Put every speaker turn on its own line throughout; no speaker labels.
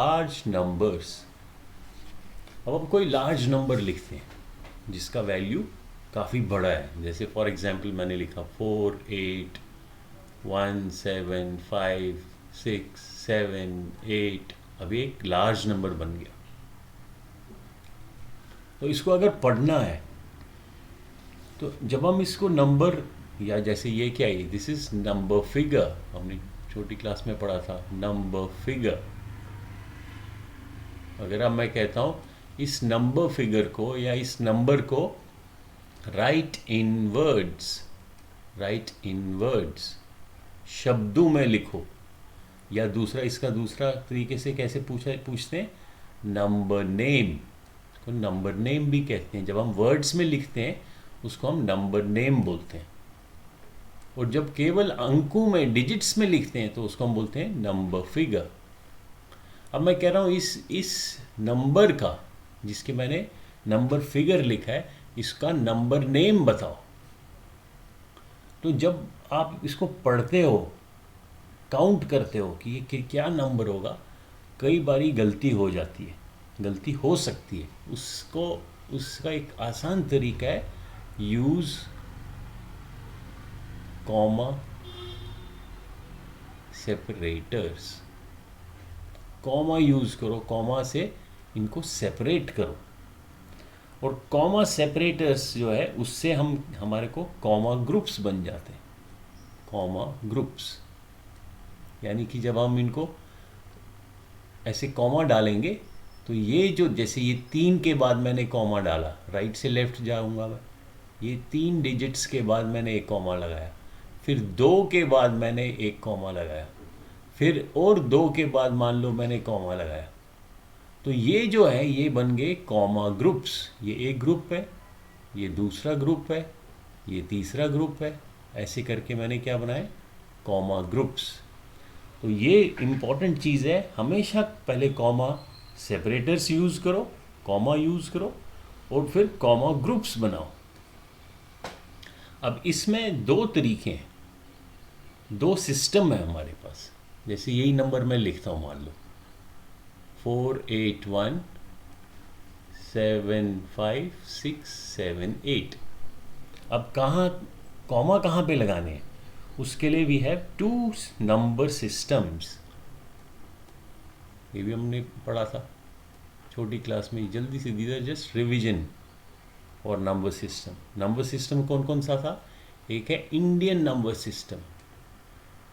Large numbers. अब हम कोई लार्ज नंबर लिखते हैं जिसका वैल्यू काफ़ी बड़ा है, जैसे फॉर एग्जांपल मैंने लिखा 4 8 1 7 5 6 7 8। अभी एक लार्ज नंबर बन गया। तो इसको अगर पढ़ना है तो जब हम इसको नंबर, या जैसे ये क्या है, दिस इज नंबर फिगर, हमने छोटी क्लास में पढ़ा था नंबर फिगर। अगर अब मैं कहता हूँ इस नंबर फिगर को या इस नंबर को राइट इन वर्ड्स, राइट इन वर्ड्स, शब्दों में लिखो, या दूसरा इसका दूसरा तरीके से कैसे पूछते हैं, नंबर नेम को नंबर नेम भी कहते हैं। जब हम वर्ड्स में लिखते हैं उसको हम नंबर नेम बोलते हैं, और जब केवल अंकों में डिजिट्स में लिखते हैं तो उसको हम बोलते हैं नंबर फिगर। अब मैं कह रहा हूँ इस नंबर का, जिसके मैंने नंबर फिगर लिखा है, इसका नंबर नेम बताओ। तो जब आप इसको पढ़ते हो, काउंट करते हो कि ये क्या नंबर होगा, कई बारी गलती हो जाती है, गलती हो सकती है। उसका एक आसान तरीका है, use comma separators. Comma use करो, कॉमा से इनको सेपरेट करो, और कॉमा सेपरेटर्स जो है उससे हमारे को कॉमा ग्रुप्स बन जाते हैं। कॉमा ग्रुप्स यानी कि जब हम इनको ऐसे कॉमा डालेंगे तो ये जो, जैसे ये 3 के बाद मैंने कॉमा डाला, राइट से लेफ्ट जाऊंगा मैं, ये 3 डिजिट्स के बाद मैंने एक कॉमा लगाया, फिर 2 के बाद मैंने एक कॉमा लगाया, फिर और 2 के बाद मान लो मैंने कॉमा लगाया, तो ये जो है ये बन गए कॉमा ग्रुप्स। ये एक ग्रुप है, ये दूसरा ग्रुप है, ये तीसरा ग्रुप है, ऐसे करके मैंने क्या बनाए, कॉमा ग्रुप्स। तो ये इम्पॉर्टेंट चीज़ है, हमेशा पहले कॉमा सेपरेटर्स यूज़ करो, कॉमा यूज़ करो, और फिर कॉमा ग्रुप्स बनाओ। अब इसमें 2 तरीके हैं, 2 सिस्टम है हमारे पास। जैसे यही नंबर मैं लिखता हूँ, मान लो 4 8 1 7 5 6 7 8। अब कॉमा कहाँ पे लगाने हैं, उसके लिए वी हैव 2 नंबर सिस्टम्स। ये भी हमने पढ़ा था छोटी क्लास में, जल्दी से, दीज आर जस्ट रिविजन और नंबर सिस्टम। नंबर सिस्टम कौन कौन सा था, एक है Indian number system.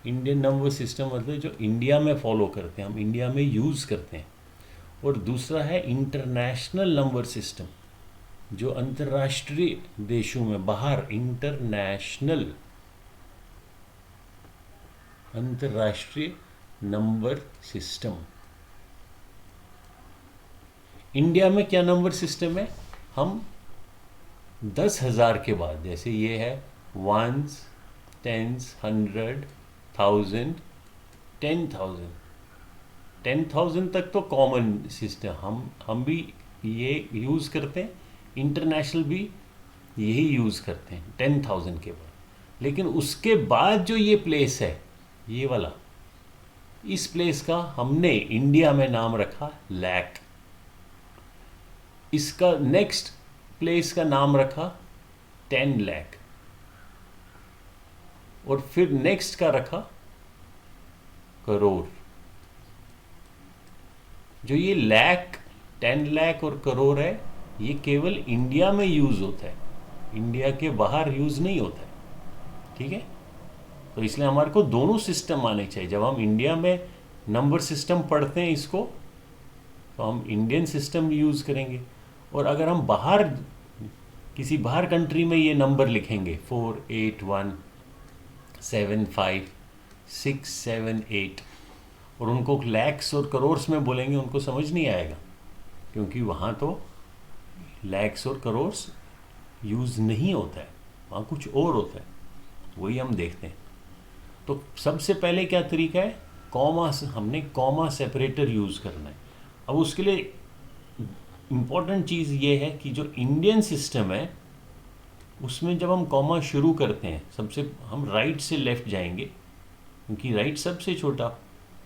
Indian number system मतलब जो इंडिया में फॉलो करते हैं, हम इंडिया में यूज़ करते हैं। और दूसरा है इंटरनेशनल नंबर सिस्टम, जो अंतर्राष्ट्रीय देशों में, बाहर, इंटरनेशनल, अंतर्राष्ट्रीय नंबर सिस्टम। इंडिया में क्या नंबर सिस्टम है, हम 10,000 के बाद, जैसे ये है 1s 10s 100 1000 10,000, 10,000 तक तो कॉमन सिस्टम, हम भी ये यूज़ करते हैं, इंटरनेशनल भी यही यूज़ करते हैं 10,000 के बाद। लेकिन उसके बाद जो ये प्लेस है, ये वाला, इस प्लेस का हमने इंडिया में नाम रखा लैक। इसका नेक्स्ट प्लेस का नाम रखा 10 लाख, और फिर नेक्स्ट का रखा करोड़। जो ये लाख, 10 लाख और करोड़ है, ये केवल इंडिया में यूज़ होता है, इंडिया के बाहर यूज़ नहीं होता है। ठीक है, तो इसलिए हमारे को दोनों सिस्टम आने चाहिए। जब हम इंडिया में नंबर सिस्टम पढ़ते हैं इसको, तो हम इंडियन सिस्टम यूज़ करेंगे, और अगर हम बाहर, किसी बाहर कंट्री में ये नंबर लिखेंगे 4 8 1 7 5 6 7 8, और उनको लैक्स और करोड़्स में बोलेंगे, उनको समझ नहीं आएगा, क्योंकि वहाँ तो लैक्स और करोड़्स यूज़ नहीं होता है, वहाँ कुछ और होता है, वही हम देखते हैं। तो सबसे पहले क्या तरीका है, कॉमा, हमने कॉमा सेपरेटर यूज़ करना है। अब उसके लिए इम्पॉर्टेंट चीज़ ये है कि जो इंडियन सिस्टम है उसमें जब हम कॉमा शुरू करते हैं, सबसे हम राइट से लेफ़्ट जाएंगे, क्योंकि राइट सबसे छोटा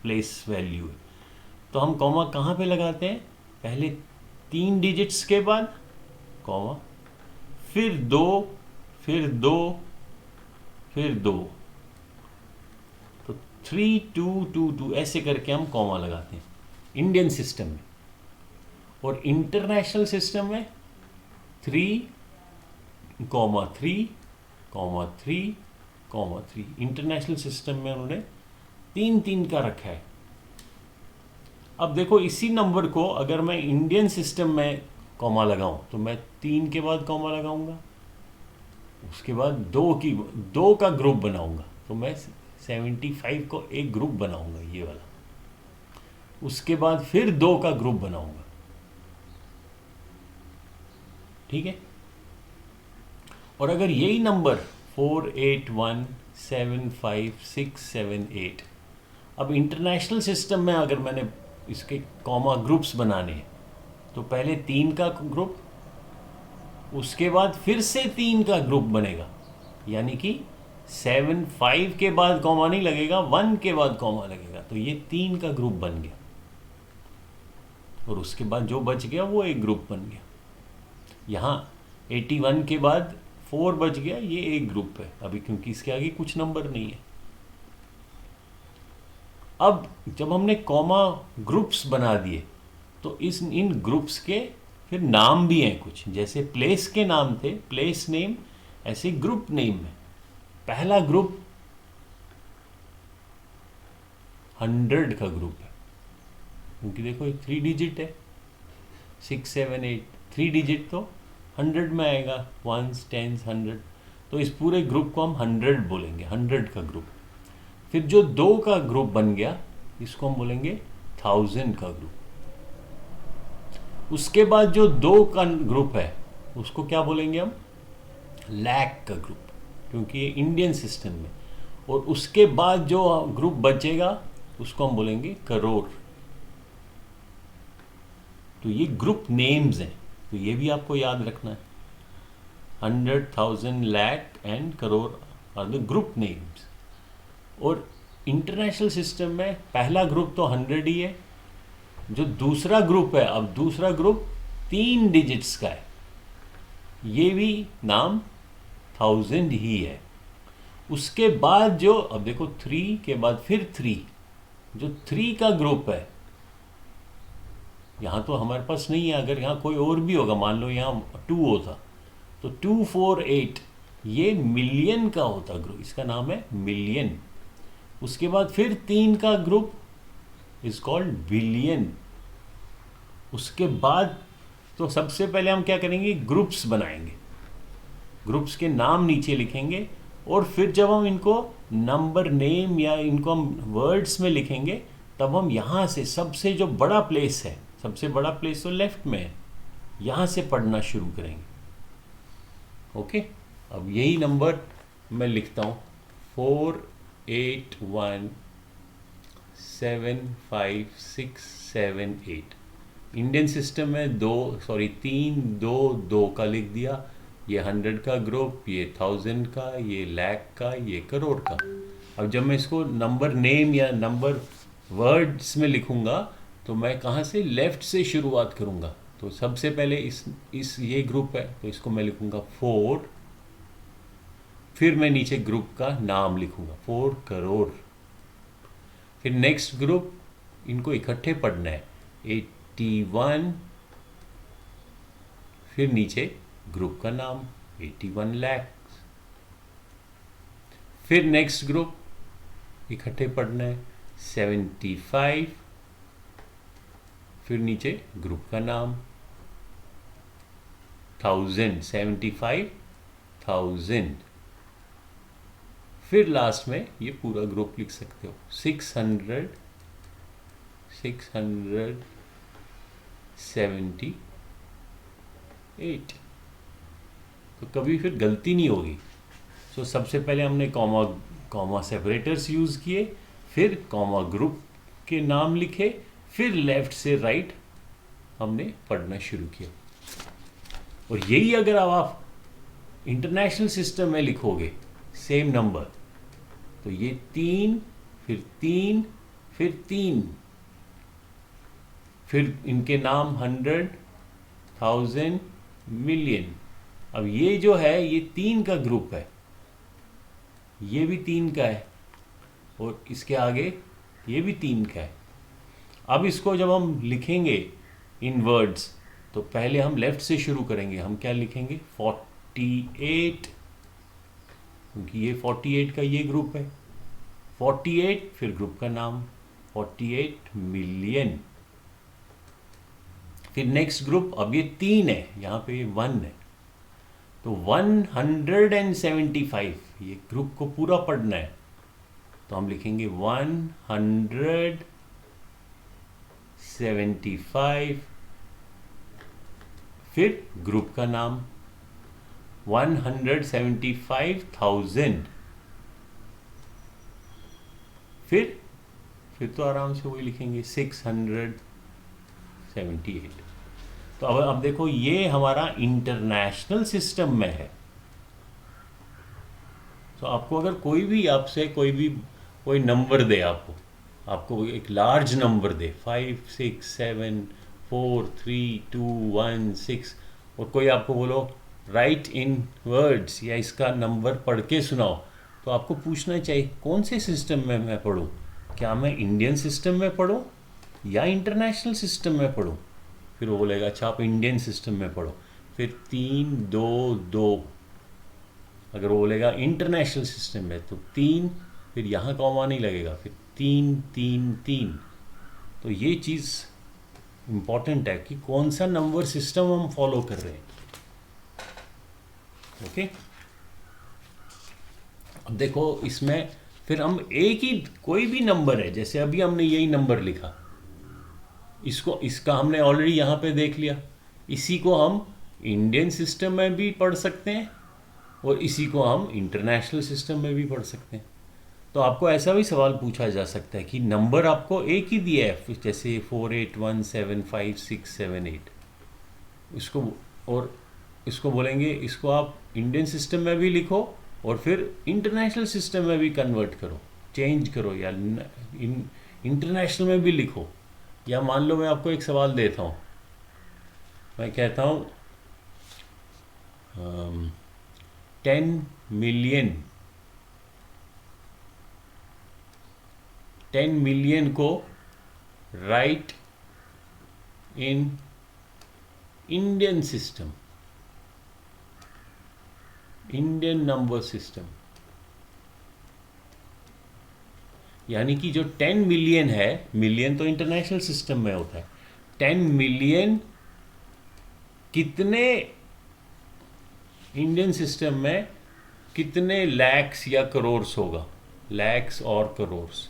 प्लेस वैल्यू है। तो हम कॉमा कहाँ पे लगाते हैं? पहले 3 डिजिट्स के बाद कॉमा, फिर 2, फिर 2, फिर 2, तो 3 2 2 2 ऐसे करके हम कॉमा लगाते हैं इंडियन सिस्टम में। और इंटरनेशनल सिस्टम में 3 comma 3 comma 3 comma 3। International system में उन्होंने 3 3 का रखा है। अब देखो इसी नंबर को अगर मैं इंडियन सिस्टम में कॉमा लगाऊं तो मैं 3 के बाद कॉमा लगाऊंगा, उसके बाद 2 का ग्रुप बनाऊंगा, तो मैं 75 को एक ग्रुप बनाऊंगा ये वाला, उसके बाद फिर 2 का ग्रुप बनाऊंगा। ठीक है। और अगर यही नंबर 48175678, अब इंटरनेशनल सिस्टम में अगर मैंने इसके कॉमा ग्रुप्स बनाने हैं तो पहले 3 का ग्रुप, उसके बाद फिर से 3 का ग्रुप बनेगा, यानी कि 75 के बाद कॉमा नहीं लगेगा, 1 के बाद कॉमा लगेगा, तो ये 3 का ग्रुप बन गया। और उसके बाद जो बच गया वो एक ग्रुप बन गया। यहाँ 81 के बाद 4 बच गया, ये एक ग्रुप है अभी, क्योंकि इसके आगे कुछ नंबर नहीं है। अब जब हमने कॉमा ग्रुप्स बना दिए तो इन ग्रुप्स के फिर नाम भी हैं कुछ, जैसे प्लेस के नाम थे, प्लेस नेम, ऐसे ग्रुप नेम में पहला ग्रुप 100 का ग्रुप है, क्योंकि देखो ये 3 डिजिट है, 6 7 8, 3 डिजिट तो 100 में आएगा, 1s 10s 100, तो इस पूरे ग्रुप को हम 100 बोलेंगे, 100 का ग्रुप। फिर जो 2 का ग्रुप बन गया इसको हम बोलेंगे 1000 का ग्रुप। उसके बाद जो 2 का ग्रुप है उसको क्या बोलेंगे हम? लाख का ग्रुप, क्योंकि ये इंडियन सिस्टम में। और उसके बाद जो ग्रुप बचेगा उसको हम बोलेंगे करोड़। तो ये ग्रुप नेम्स हैं, तो ये भी आपको याद रखना है। 100, 1000, lakh and crore are the group names. और इंटरनेशनल सिस्टम में पहला ग्रुप तो 100 ही है, जो दूसरा ग्रुप है, अब दूसरा ग्रुप 3 डिजिट्स का है, ये भी नाम 1000 ही है। उसके बाद जो, अब देखो 3 के बाद फिर 3, जो 3 का ग्रुप है, यहाँ तो हमारे पास नहीं है, अगर यहाँ कोई और भी होगा, मान लो यहाँ 2 होता तो 248, ये मिलियन का होता ग्रुप, इसका नाम है मिलियन। उसके बाद फिर 3 का ग्रुप इज कॉल्ड बिलियन। उसके बाद तो सबसे पहले हम क्या करेंगे? ग्रुप्स बनाएंगे, ग्रुप्स के नाम नीचे लिखेंगे, और फिर जब हम इनको नंबर नेम या इनको हम वर्ड्स में लिखेंगे तब हम यहाँ से सबसे जो बड़ा प्लेस है, सबसे बड़ा प्लेस तो लेफ्ट में है, यहाँ से पढ़ना शुरू करेंगे। ओके, अब यही नंबर मैं लिखता हूँ 48175678। इंडियन सिस्टम में 3 2 2 का लिख दिया, ये 100 का ग्रुप, ये 1000 का, ये लाख का, ये करोड़ का। अब जब मैं इसको नंबर नेम या नंबर वर्ड्स में लिखूंगा तो मैं कहाँ से? लेफ्ट से शुरुआत करूंगा। तो सबसे पहले इस ये ग्रुप है तो इसको मैं लिखूंगा 4, फिर मैं नीचे ग्रुप का नाम लिखूंगा 4 करोड़। फिर नेक्स्ट ग्रुप, इनको इकट्ठे पढ़ना है, 81, फिर नीचे ग्रुप का नाम 81 लाख। फिर नेक्स्ट ग्रुप इकट्ठे पढ़ना है 75, फिर नीचे ग्रुप का नाम 1000, 75,000। फिर लास्ट में ये पूरा ग्रुप लिख सकते हो 600, 678। तो कभी फिर गलती नहीं होगी। सो सबसे पहले हमने कॉमा सेपरेटर्स यूज़ किए, फिर कॉमा ग्रुप के नाम लिखे, फिर लेफ्ट से राइट हमने पढ़ना शुरू किया। और यही अगर आप इंटरनेशनल सिस्टम में लिखोगे सेम नंबर, तो ये 3 फिर 3 फिर 3, फिर इनके नाम 100, 1000, मिलियन। अब ये जो है ये 3 का ग्रुप है, ये भी 3 का है, और इसके आगे ये भी 3 का है। अब इसको जब हम लिखेंगे इन वर्ड्स, तो पहले हम लेफ्ट से शुरू करेंगे। हम क्या लिखेंगे? 48, क्योंकि ये 48 का ये ग्रुप है। 48 फिर ग्रुप का नाम 48 मिलियन। फिर नेक्स्ट ग्रुप, अब ये 3 है, यहाँ पे ये 1 है, तो 175, ये ग्रुप को पूरा पढ़ना है, तो हम लिखेंगे 175, फिर ग्रुप का नाम 175,000, फिर तो आराम से वही लिखेंगे 678। तो अब देखो ये हमारा इंटरनेशनल सिस्टम में है। तो आपको अगर कोई भी आपसे कोई नंबर दे, आपको एक लार्ज नंबर दे 5, 6, 7, 4, 3, 2, 1, 6, और कोई आपको बोलो राइट इन वर्ड्स या इसका नंबर पढ़ के सुनाओ, तो आपको पूछना चाहिए कौन से सिस्टम में मैं पढ़ूँ? क्या मैं इंडियन सिस्टम में पढ़ूँ या इंटरनेशनल सिस्टम में पढ़ूँ? फिर वो बोलेगा अच्छा आप इंडियन सिस्टम में पढ़ो। फिर 3, 2, 2। अगर वो बोलेगा इंटरनेशनल सिस्टम में तो 3, फिर यहाँ कॉमा नहीं लगेगा, फिर 3, 3, 3। तो ये चीज़ इम्पॉर्टेंट है कि कौन सा नंबर सिस्टम हम फॉलो कर रहे हैं। ओके, अब देखो इसमें फिर हम एक ही कोई भी नंबर है, जैसे अभी हमने यही नंबर लिखा, इसका हमने ऑलरेडी यहाँ पे देख लिया। इसी को हम इंडियन सिस्टम में भी पढ़ सकते हैं और इसी को हम इंटरनेशनल सिस्टम में भी पढ़ सकते हैं। तो आपको ऐसा भी सवाल पूछा जा सकता है कि नंबर आपको एक ही दिया है, जैसे 48175678, इसको बोलेंगे इसको आप इंडियन सिस्टम में भी लिखो और फिर इंटरनेशनल सिस्टम में भी कन्वर्ट करो, चेंज करो, या इंटरनेशनल में भी लिखो। या मान लो मैं आपको एक सवाल देता हूँ, मैं कहता हूँ 10 मिलियन को right in Indian system, Indian number system. यानी कि जो 10 मिलियन है, मिलियन तो इंटरनेशनल सिस्टम में होता है, 10 मिलियन कितने इंडियन सिस्टम में कितने लैक्स या करोर्स होगा, लैक्स और करोर्स।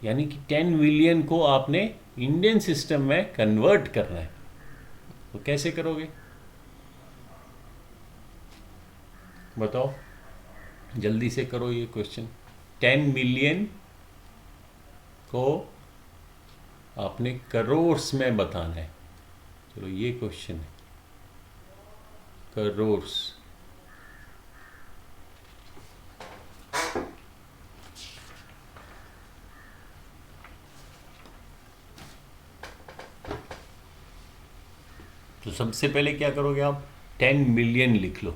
यानी कि 10 मिलियन को आपने इंडियन सिस्टम में कन्वर्ट करना है। तो कैसे करोगे बताओ, जल्दी से करो ये क्वेश्चन। 10 मिलियन को आपने करोर्स में बताना है। चलो ये क्वेश्चन है, करोर्स। तो सबसे पहले क्या करोगे आप, 10 मिलियन लिख लो।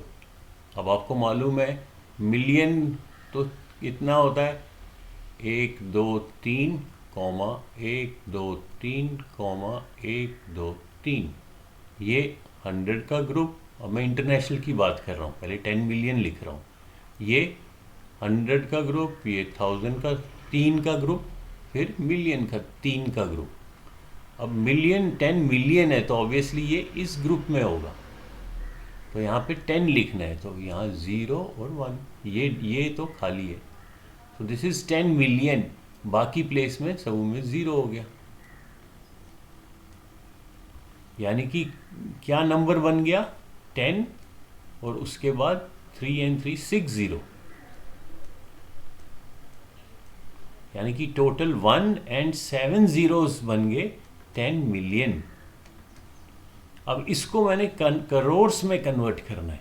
अब आपको मालूम है मिलियन तो कितना होता है, 1 2 3 कॉमा 1 2 3 कॉमा 1 2 3, ये 100 का ग्रुप। अब मैं इंटरनेशनल की बात कर रहा हूँ, पहले 10 मिलियन लिख रहा हूँ। ये 100 का ग्रुप, ये 1000 का 3 का ग्रुप, फिर मिलियन का 3 का ग्रुप। अब मिलियन 10 मिलियन है तो ऑब्वियसली ये इस ग्रुप में होगा, तो यहाँ पे 10 लिखना है, तो यहाँ 0 और 1, ये तो खाली है। तो दिस इज 10 मिलियन, बाकी प्लेस में सब में 0 हो गया। यानी कि क्या नंबर बन गया, 10 और उसके बाद 3 and 3 6 0, यानी कि टोटल 1 and 7 zeros बन गए 10 मिलियन। अब इसको मैंने करोर्स में कन्वर्ट करना है,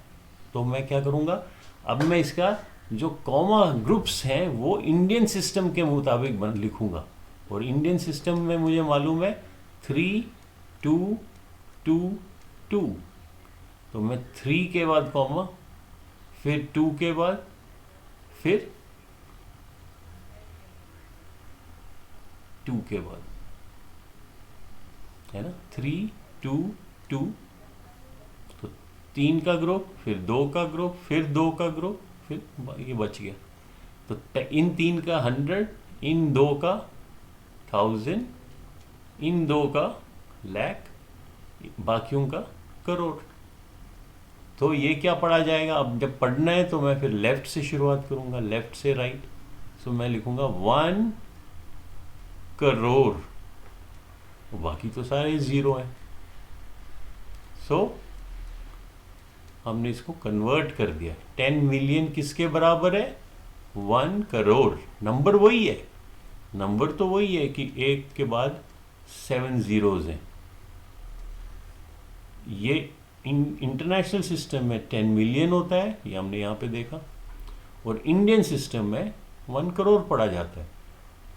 तो मैं क्या करूँगा, अब मैं इसका जो कॉमा ग्रुप्स हैं वो इंडियन सिस्टम के मुताबिक लिखूँगा। और इंडियन सिस्टम में मुझे मालूम है 3 2 2 2, तो मैं 3 के बाद कॉमा, फिर 2 के बाद, फिर 2 के बाद, है ना, 3 2 2, तो 3 का ग्रुप, फिर 2 का ग्रुप, फिर 2 का ग्रुप, फिर ये बच गया। तो इन 3 का 100, इन 2 का 1000, इन 2 का लाख, बाकियों का करोड़। तो ये क्या पढ़ा जाएगा? अब जब पढ़ना है तो मैं फिर लेफ्ट से शुरुआत करूंगा, लेफ्ट से राइट। सो मैं लिखूंगा 1 करोड़, बाकी तो सारे जीरो हैं। सो हमने इसको कन्वर्ट कर दिया। 10 मिलियन किसके बराबर है? 1 करोड़। नंबर वही है, नंबर तो वही है कि एक के बाद 7 जीरोज हैं। ये इंटरनेशनल सिस्टम में 10 मिलियन होता है, ये हमने यहाँ पे देखा, और इंडियन सिस्टम में 1 करोड़ पढ़ा जाता है।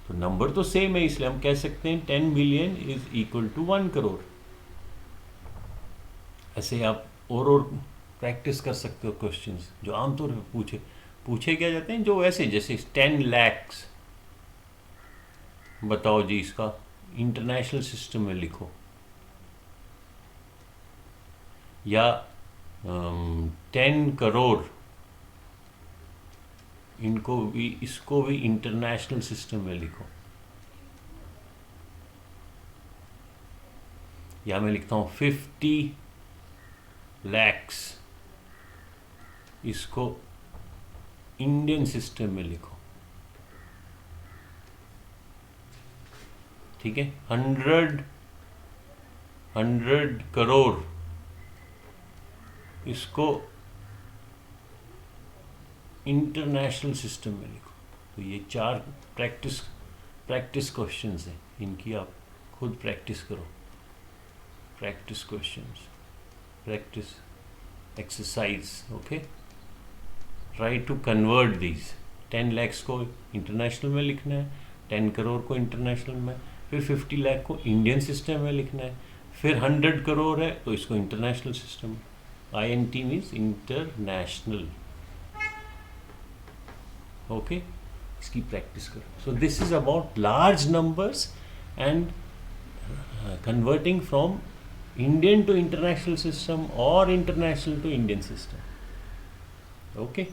तो नंबर तो सेम है, इसलिए हम कह सकते हैं 10 million is equal to 1 crore. ऐसे आप और प्रैक्टिस कर सकते हो क्वेश्चंस जो आमतौर पे पूछे क्या जाते हैं, जो ऐसे जैसे 10 lakhs, बताओ जी इसका इंटरनेशनल सिस्टम में लिखो, या 10 करोड़, इसको भी इंटरनेशनल सिस्टम में लिखो। या मैं लिखता हूं 50 lakhs, इसको इंडियन सिस्टम में लिखो। ठीक है, 100 करोड़, इसको इंटरनेशनल सिस्टम में लिखो। तो ये 4 प्रैक्टिस क्वेश्चंस हैं, इनकी आप खुद प्रैक्टिस करो। Practice questions, practice exercise. Okay, try to convert these. 10 lakhs को इंटरनेशनल में लिखना है, 10 करोड़ को इंटरनेशनल में, फिर 50 लाख को इंडियन सिस्टम में लिखना है, फिर 100 करोड़ है तो इसको इंटरनेशनल सिस्टम में, INT मीन्स इंटरनेशनल। ओके, इसकी प्रैक्टिस करो। So this is about large numbers and converting from Indian to international system और international to Indian system. Okay.